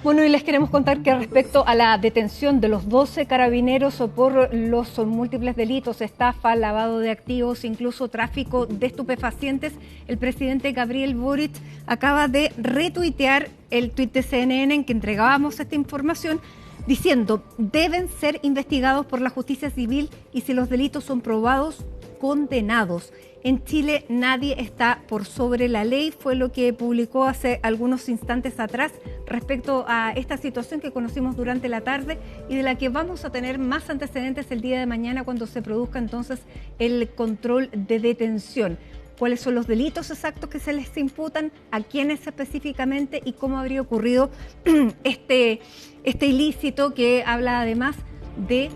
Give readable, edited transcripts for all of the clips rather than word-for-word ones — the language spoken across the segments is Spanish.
Bueno, y les queremos contar que respecto a la detención de los 12 carabineros por los múltiples delitos, estafa, lavado de activos, incluso tráfico de estupefacientes, el presidente Gabriel Boric acaba de retuitear el tuit de CNN en que entregábamos esta información, diciendo: deben ser investigados por la justicia civil y, si los delitos son probados, condenados. En Chile nadie está por sobre la ley, fue lo que publicó hace algunos instantes atrás respecto a esta situación que conocimos durante la tarde y de la que vamos a tener más antecedentes el día de mañana cuando se produzca entonces el control de detención. ¿Cuáles son los delitos exactos que se les imputan? ¿A quiénes específicamente? ¿Y cómo habría ocurrido este ilícito que habla además de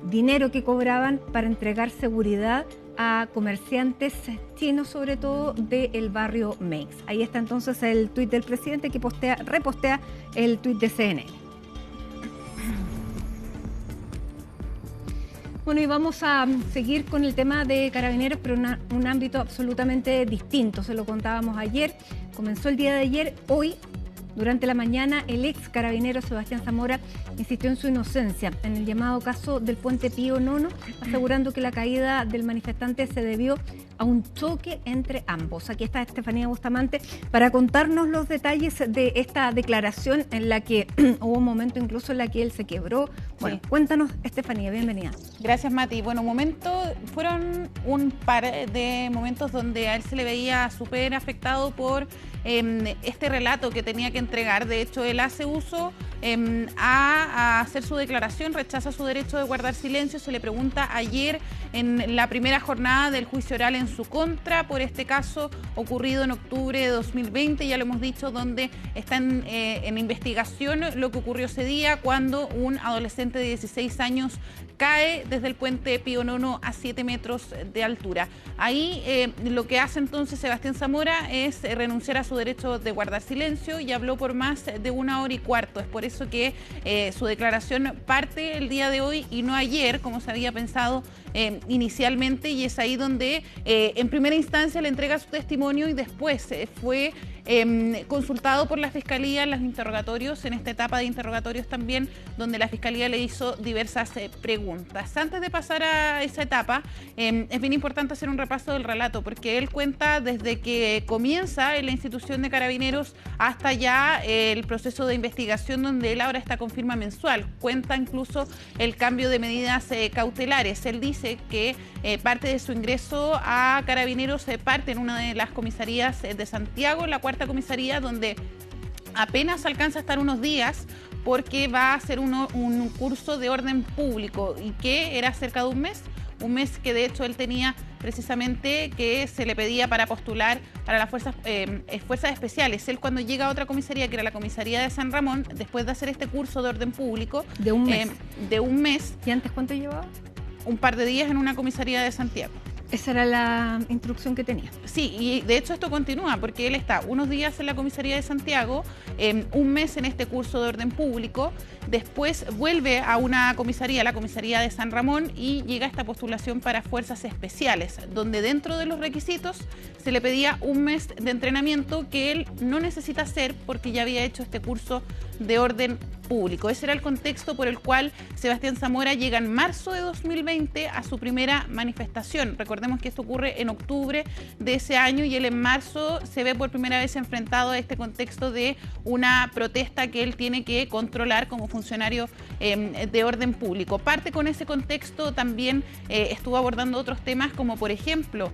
dinero que cobraban para entregar seguridad a comerciantes chinos, sobre todo del barrio Meix? Ahí está entonces el tuit del presidente que repostea el tuit de CNN. Bueno, y vamos a seguir con el tema de carabineros, pero en un ámbito absolutamente distinto. Se lo contábamos ayer, comenzó el día de ayer. Hoy, durante la mañana, el ex carabinero Sebastián Zamora insistió en su inocencia en el llamado caso del puente Pío IX, asegurando que la caída del manifestante se debió a un choque entre ambos. Aquí está Estefanía Bustamante para contarnos los detalles de esta declaración en la que hubo un momento incluso en la que él se quebró. Bueno, sí. Cuéntanos, Estefanía, bienvenida. Gracias, Mati. Bueno, fueron un par de momentos donde a él se le veía súper afectado por este relato que tenía que entregar. De hecho, él hace uso a hacer su declaración, rechaza su derecho de guardar silencio. Se le pregunta ayer en la primera jornada del juicio oral en su contra por este caso ocurrido en octubre de 2020, ya lo hemos dicho, donde está en investigación lo que ocurrió ese día cuando un adolescente de 16 años cae desde el puente Pío IX a 7 metros de altura. Ahí lo que hace entonces Sebastián Zamora es renunciar a su derecho de guardar silencio y habló por más de 1 hora y cuarto. Es por eso que su declaración parte el día de hoy y no ayer, como se había pensado inicialmente, y es ahí donde en primera instancia le entrega su testimonio y después fue consultado por la Fiscalía en los interrogatorios, en esta etapa de interrogatorios también, donde la Fiscalía le hizo diversas preguntas. Antes de pasar a esa etapa, es bien importante hacer un repaso del relato, porque él cuenta desde que comienza en la institución de Carabineros hasta ya el proceso de investigación, donde él ahora está con firma mensual. Cuenta incluso el cambio de medidas cautelares. Él dice que parte de su ingreso a Carabineros parte en una de las comisarías de Santiago, la cuarta comisaría, donde apenas alcanza a estar unos días porque va a hacer un curso de orden público y que era cerca de un mes que de hecho él tenía precisamente que se le pedía para postular para las fuerzas especiales. Él, cuando llega a otra comisaría, que era la comisaría de San Ramón, después de hacer este curso de orden público de un mes. ¿Y antes cuánto llevaba? Un par de días en una comisaría de Santiago. Esa era la instrucción que tenía. Sí, y de hecho esto continúa, porque él está unos días en la comisaría de Santiago, un mes en este curso de orden público, después vuelve a una comisaría, la comisaría de San Ramón, y llega a esta postulación para fuerzas especiales, donde dentro de los requisitos se le pedía un mes de entrenamiento que él no necesita hacer porque ya había hecho este curso de orden público. Ese era el contexto por el cual Sebastián Zamora llega en marzo de 2020 a su primera manifestación. Recordemos que esto ocurre en octubre de ese año y él en marzo se ve por primera vez enfrentado a este contexto de una protesta que él tiene que controlar como funcionario de orden público. Parte con ese contexto también estuvo abordando otros temas como por ejemplo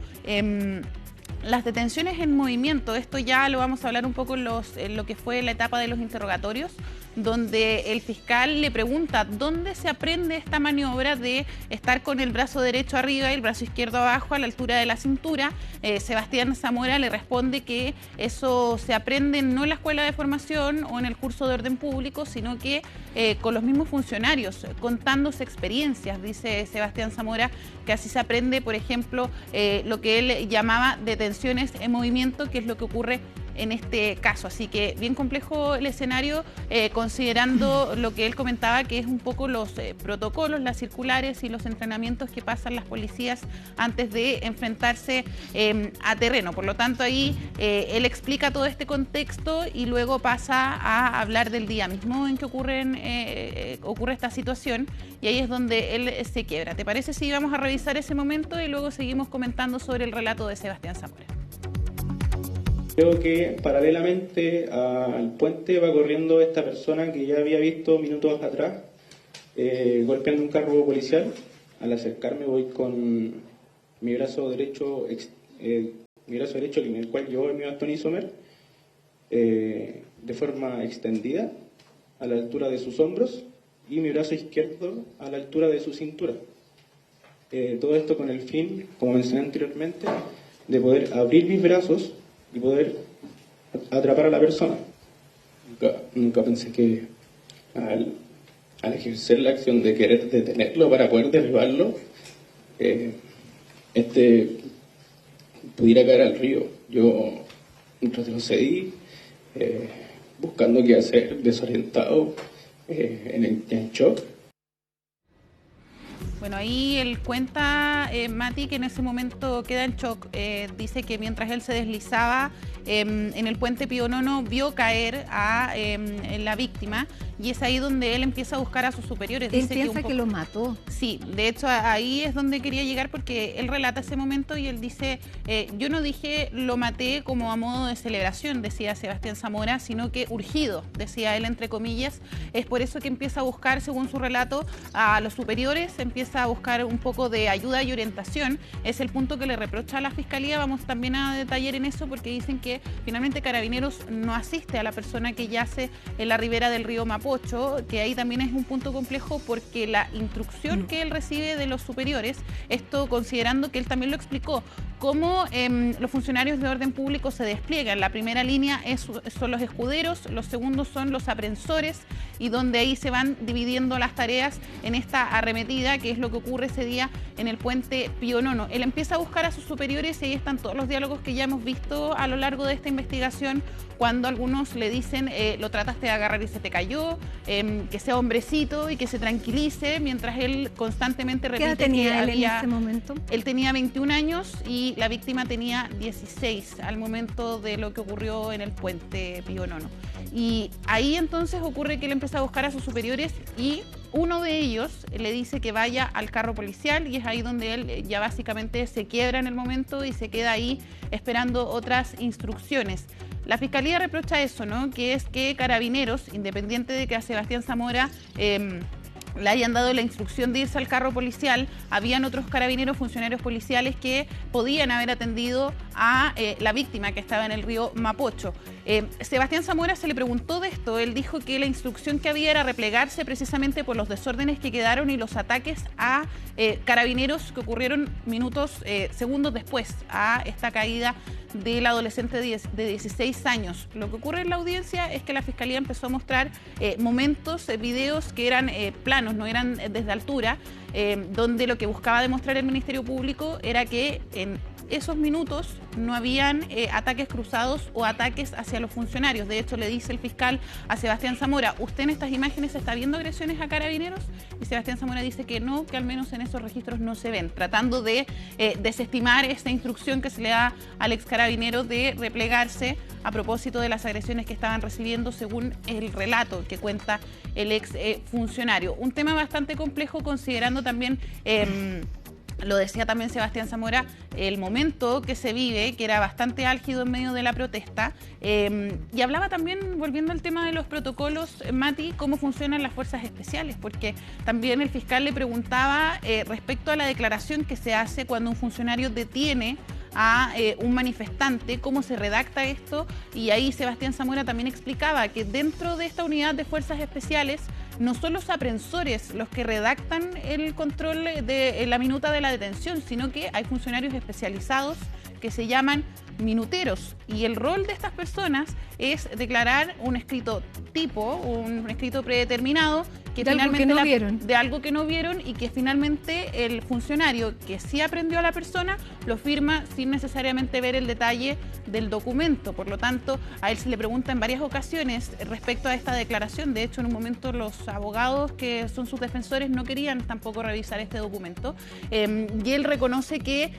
las detenciones en movimiento. Esto ya lo vamos a hablar un poco en lo que fue la etapa de los interrogatorios, donde el fiscal le pregunta dónde se aprende esta maniobra de estar con el brazo derecho arriba y el brazo izquierdo abajo a la altura de la cintura. Sebastián Zamora le responde que eso se aprende no en la escuela de formación o en el curso de orden público, sino que con los mismos funcionarios, contándose experiencias. Dice Sebastián Zamora que así se aprende, por ejemplo, lo que él llamaba detenciones en movimiento, que es lo que ocurre en este caso. Así que bien complejo el escenario, considerando lo que él comentaba, que es un poco los protocolos, las circulares y los entrenamientos que pasan las policías antes de enfrentarse a terreno. Por lo tanto, ahí él explica todo este contexto y luego pasa a hablar del día mismo en que ocurre esta situación, y ahí es donde él se quiebra. ¿Te parece si vamos a revisar ese momento y luego seguimos comentando sobre el relato de Sebastián Zamora? Creo que paralelamente al puente va corriendo esta persona que ya había visto minutos atrás, golpeando un carro policial. Al acercarme voy con mi brazo derecho, en el cual llevo mi bastón isomer, de forma extendida a la altura de sus hombros, y mi brazo izquierdo a la altura de su cintura. Todo esto con el fin, como mencioné anteriormente, de poder abrir mis brazos y poder atrapar a la persona. Nunca pensé que al ejercer la acción de querer detenerlo para poder derribarlo, pudiera caer al río. Yo retrocedí, buscando qué hacer, desorientado, en shock. Bueno, ahí él cuenta, Mati, que en ese momento queda en shock. Dice que mientras él se deslizaba en el puente Pío Nono, vio caer a la víctima, y es ahí donde él empieza a buscar a sus superiores. Él piensa que lo mató. Sí, de hecho ahí es donde quería llegar, porque él relata ese momento y él dice, yo no dije lo maté como a modo de celebración, decía Sebastián Zamora, sino que urgido, decía él entre comillas. Es por eso que empieza a buscar, según su relato, a los superiores, empieza a buscar un poco de ayuda y orientación. Es el punto que le reprocha a la Fiscalía. Vamos también a detallar en eso, porque dicen que finalmente Carabineros no asiste a la persona que yace en la ribera del río Mapocho, que ahí también es un punto complejo, porque la instrucción que él recibe de los superiores, esto considerando que él también lo explicó, cómo los funcionarios de orden público se despliegan. La primera línea son los escuderos, los segundos son los aprensores, y donde ahí se van dividiendo las tareas en esta arremetida, que es lo que ocurre ese día en el puente Pío Nono. Él empieza a buscar a sus superiores, y ahí están todos los diálogos que ya hemos visto a lo largo de esta investigación, cuando algunos le dicen, lo trataste de agarrar y se te cayó, que sea hombrecito y que se tranquilice, mientras él constantemente repite. ¿Qué edad tenía él en ese momento? Él tenía 21 años y la víctima tenía 16 al momento de lo que ocurrió en el puente Pío Nono. Y ahí entonces ocurre que él empieza a buscar a sus superiores, y uno de ellos le dice que vaya al carro policial, y es ahí donde él ya básicamente se quiebra en el momento y se queda ahí esperando otras instrucciones. La Fiscalía reprocha eso, ¿no? Que es que Carabineros, independiente de que a Sebastián Zamora le hayan dado la instrucción de irse al carro policial, habían otros carabineros, funcionarios policiales, que podían haber atendido a la víctima que estaba en el río Mapocho. Sebastián Zamora se le preguntó de esto. Él dijo que la instrucción que había era replegarse precisamente por los desórdenes que quedaron y los ataques a carabineros que ocurrieron segundos después a esta caída del adolescente de 16 años. Lo que ocurre en la audiencia es que la Fiscalía empezó a mostrar momentos, videos que eran planos, no eran desde altura, donde lo que buscaba demostrar el Ministerio Público era que en esos minutos no habían ataques cruzados o ataques hacia los funcionarios. De hecho, le dice el fiscal a Sebastián Zamora, ¿usted en estas imágenes está viendo agresiones a carabineros? Y Sebastián Zamora dice que no, que al menos en esos registros no se ven, tratando de desestimar esta instrucción que se le da al ex carabinero de replegarse a propósito de las agresiones que estaban recibiendo, según el relato que cuenta el ex funcionario. Un tema bastante complejo, considerando también... lo decía también Sebastián Zamora, el momento que se vive, que era bastante álgido en medio de la protesta, y hablaba también, volviendo al tema de los protocolos, Mati, cómo funcionan las fuerzas especiales, porque también el fiscal le preguntaba respecto a la declaración que se hace cuando un funcionario detiene a un manifestante, cómo se redacta esto, y ahí Sebastián Zamora también explicaba que dentro de esta unidad de fuerzas especiales no son los aprensores los que redactan el control de la minuta de la detención, sino que hay funcionarios especializados que se llaman minuteros. Y el rol de estas personas es declarar un escrito tipo, un escrito predeterminado, que de finalmente algo que no vieron. De algo que no vieron, y que finalmente el funcionario que sí aprendió a la persona lo firma sin necesariamente ver el detalle del documento. Por lo tanto, a él se le pregunta en varias ocasiones respecto a esta declaración. De hecho, en un momento los abogados que son sus defensores no querían tampoco revisar este documento, y él reconoce que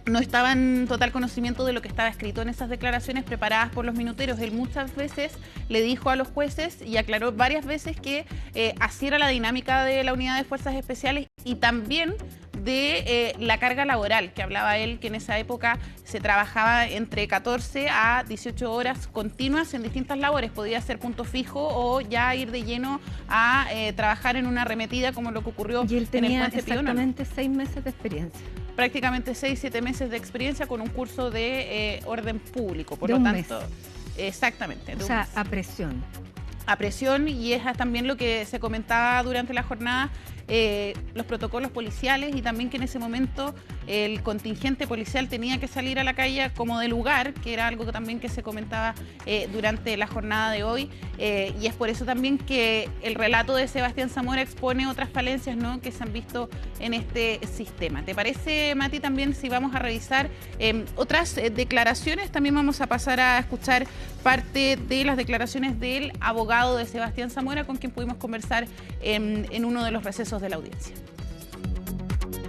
no estaba en total conocimiento de lo que estaba escrito en esas declaraciones preparadas por los minuteros. Él muchas veces le dijo a los jueces y aclaró varias veces que así era la dinámica de la unidad de fuerzas especiales, y también de la carga laboral, que hablaba él, que en esa época se trabajaba entre 14 a 18 horas continuas en distintas labores. Podía ser punto fijo o ya ir de lleno a trabajar en una arremetida, como lo que ocurrió y él tenía en el puente exactamente 6 meses de experiencia. Prácticamente 6-7 meses de experiencia con un curso de orden público. Por de lo un tanto, mes. Exactamente. O sea, a presión. A presión, y es también lo que se comentaba durante la jornada, los protocolos policiales, y también que en ese momento el contingente policial tenía que salir a la calle como de lugar, que era algo que también que se comentaba durante la jornada de hoy, y es por eso también que el relato de Sebastián Zamora expone otras falencias, ¿no?, que se han visto en este sistema. ¿Te parece, Mati, también si vamos a revisar otras declaraciones? También vamos a pasar a escuchar parte de las declaraciones del abogado de Sebastián Zamora, con quien pudimos conversar en uno de los recesos de la audiencia.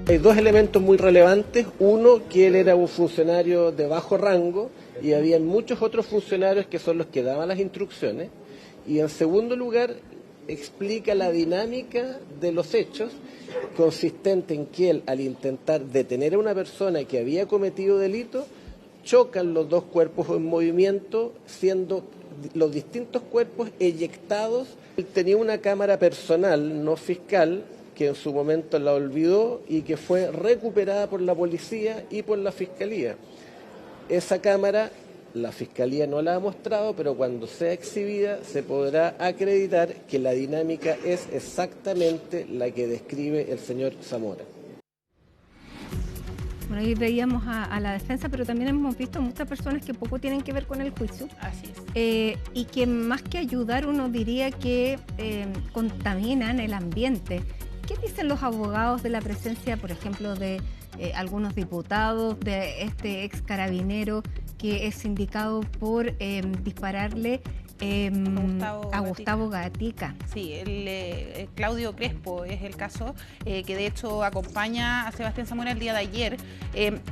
Hay dos elementos muy relevantes. Uno, que él era un funcionario de bajo rango y había muchos otros funcionarios que son los que daban las instrucciones. Y en segundo lugar, explica la dinámica de los hechos, consistente en que él, al intentar detener a una persona que había cometido delito, chocan los dos cuerpos en movimiento, siendo los distintos cuerpos eyectados. Él tenía una cámara personal, no fiscal, que en su momento la olvidó y que fue recuperada por la policía y por la fiscalía. Esa cámara, la fiscalía no la ha mostrado, pero cuando sea exhibida se podrá acreditar que la dinámica es exactamente la que describe el señor Zamora. Bueno, ahí veíamos a la defensa, pero también hemos visto muchas personas que poco tienen que ver con el juicio. Así es. Y que más que ayudar, uno diría que contaminan el ambiente. ¿Qué dicen los abogados de la presencia, por ejemplo, de algunos diputados, de este ex carabinero que es indicado por dispararle a Gustavo Gatica? Sí, Claudio Crespo es el caso, que de hecho acompaña a Sebastián Zamora el día de ayer.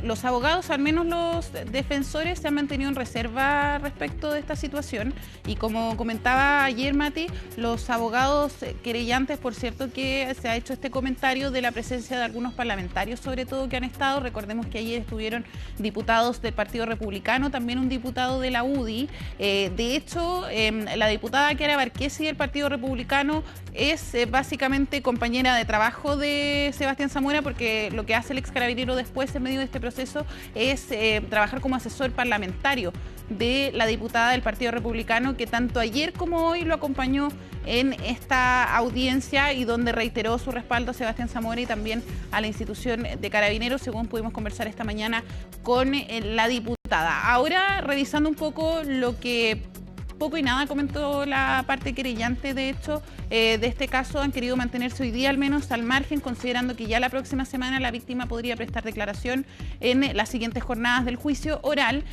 Los abogados, al menos los defensores, se han mantenido en reserva respecto de esta situación, y como comentaba ayer Mati, los abogados querellantes, por cierto, que se ha hecho este comentario de la presencia de algunos parlamentarios, sobre todo, que han estado. Recordemos que ayer estuvieron diputados del Partido Republicano, también un diputado de la UDI. De hecho, la diputada Kiara Barquesi del Partido Republicano es básicamente compañera de trabajo de Sebastián Zamora, porque lo que hace el ex carabinero después, en medio de este proceso, es trabajar como asesor parlamentario de la diputada del Partido Republicano, que tanto ayer como hoy lo acompañó en esta audiencia, y donde reiteró su respaldo a Sebastián Zamora y también a la institución de Carabineros, según pudimos conversar esta mañana con la diputada. Ahora, revisando un poco lo que poco y nada comentó la parte querellante, de hecho, de este caso, han querido mantenerse hoy día al menos al margen, considerando que ya la próxima semana la víctima podría prestar declaración en las siguientes jornadas del juicio oral,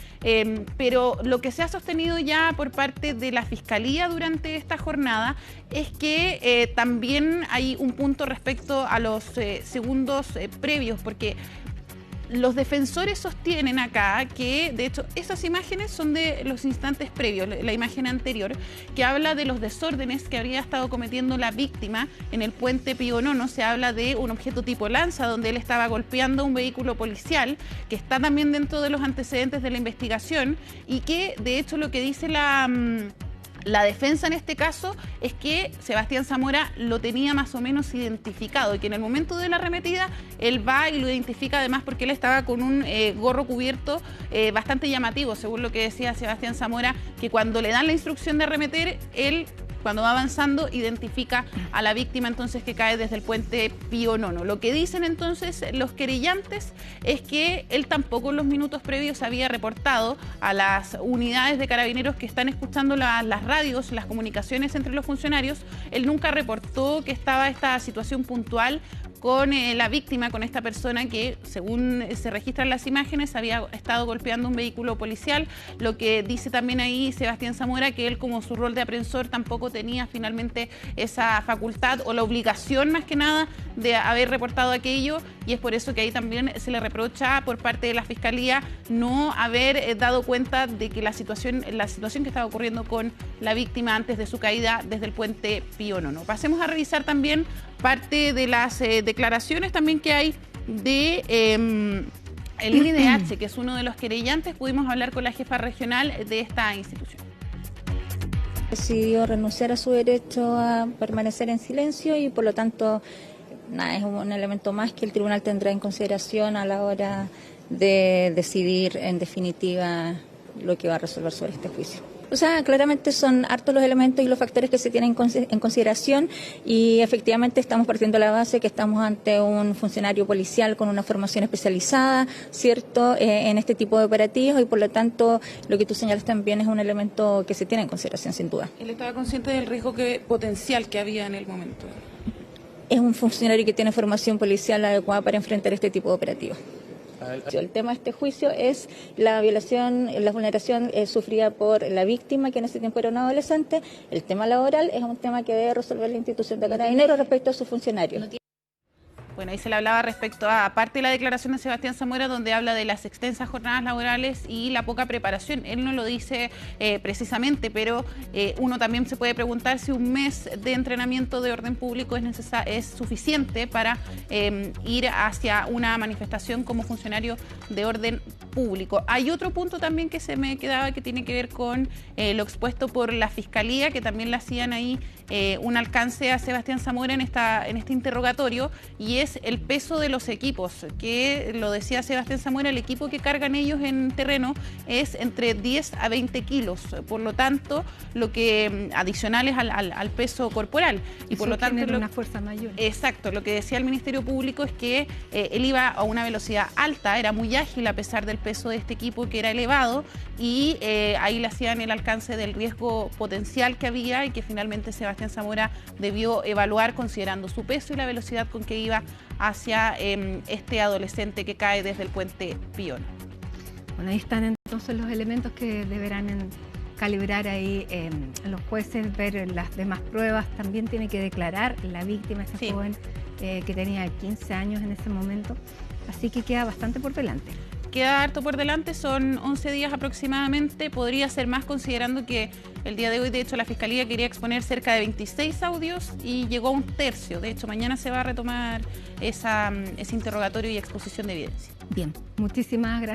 pero lo que se ha sostenido ya por parte de la Fiscalía durante esta jornada es que también hay un punto respecto a los segundos previos, porque los defensores sostienen acá que, de hecho, esas imágenes son de los instantes previos, la imagen anterior, que habla de los desórdenes que habría estado cometiendo la víctima en el puente Pío Nono. Se habla de un objeto tipo lanza, donde él estaba golpeando un vehículo policial, que está también dentro de los antecedentes de la investigación, y que, de hecho, lo que dice la defensa en este caso es que Sebastián Zamora lo tenía más o menos identificado, y que en el momento de la arremetida él va y lo identifica, además porque él estaba con un gorro cubierto bastante llamativo, según lo que decía Sebastián Zamora, que cuando le dan la instrucción de arremeter, él Cuando va avanzando, identifica a la víctima entonces que cae desde el puente Pío Nono. Lo que dicen entonces los querellantes es que él tampoco en los minutos previos había reportado a las unidades de carabineros que están escuchando las radios, las comunicaciones entre los funcionarios. Él nunca reportó que estaba esta situación puntual con la víctima, con esta persona que, según se registran las imágenes, había estado golpeando un vehículo policial. Lo que dice también ahí Sebastián Zamora, que él, como su rol de aprehensión, tampoco tenía finalmente esa facultad o la obligación, más que nada, de haber reportado aquello, y es por eso que ahí también se le reprocha por parte de la Fiscalía no haber dado cuenta de que la situación que estaba ocurriendo con la víctima antes de su caída desde el puente Pío Nono. Pasemos a revisar también parte de las declaraciones también que hay de el INDH, que es uno de los querellantes. Pudimos hablar con la jefa regional de esta institución. Decidió renunciar a su derecho a permanecer en silencio y por lo tanto es un elemento más que el tribunal tendrá en consideración a la hora de decidir en definitiva lo que va a resolver sobre este juicio. O sea, claramente son hartos los elementos y los factores que se tienen en consideración y efectivamente estamos partiendo de la base que estamos ante un funcionario policial con una formación especializada, ¿cierto?, en este tipo de operativos y por lo tanto lo que tú señalas también es un elemento que se tiene en consideración sin duda. ¿Él estaba consciente del riesgo potencial que había en el momento? Es un funcionario que tiene formación policial adecuada para enfrentar este tipo de operativos. El tema de este juicio es la violación, la vulneración sufrida por la víctima, que en ese tiempo era una adolescente. El tema laboral es un tema que debe resolver la institución de Carabineros respecto a sus funcionarios. Bueno, ahí se le hablaba respecto a, aparte de la declaración de Sebastián Zamora, donde habla de las extensas jornadas laborales y la poca preparación. Él no lo dice precisamente, pero uno también se puede preguntar si un mes de entrenamiento de orden público es suficiente para ir hacia una manifestación como funcionario de orden público. Hay otro punto también que se me quedaba que tiene que ver con lo expuesto por la Fiscalía, que también le hacían ahí un alcance a Sebastián Zamora en este interrogatorio, y es el peso de los equipos, que lo decía Sebastián Zamora, el equipo que cargan ellos en terreno es entre 10 a 20 kilos, por lo tanto, lo que adicionales al peso corporal. Y por lo tanto una fuerza mayor. Exacto, lo que decía el Ministerio Público es que él iba a una velocidad alta, era muy ágil a pesar del peso de este equipo que era elevado, y ahí le hacían el alcance del riesgo potencial que había y que finalmente Sebastián Zamora debió evaluar considerando su peso y la velocidad con que iba hacia este adolescente que cae desde el puente Pío Nono. Bueno, ahí están entonces los elementos que deberán calibrar ahí los jueces, ver las demás pruebas. También tiene que declarar la víctima, este joven que tenía 15 años en ese momento. Así que queda bastante por delante. Queda harto por delante, son 11 días aproximadamente, podría ser más considerando que el día de hoy, de hecho, la Fiscalía quería exponer cerca de 26 audios y llegó a un tercio. De hecho, mañana se va a retomar ese interrogatorio y exposición de evidencia. Bien, muchísimas gracias.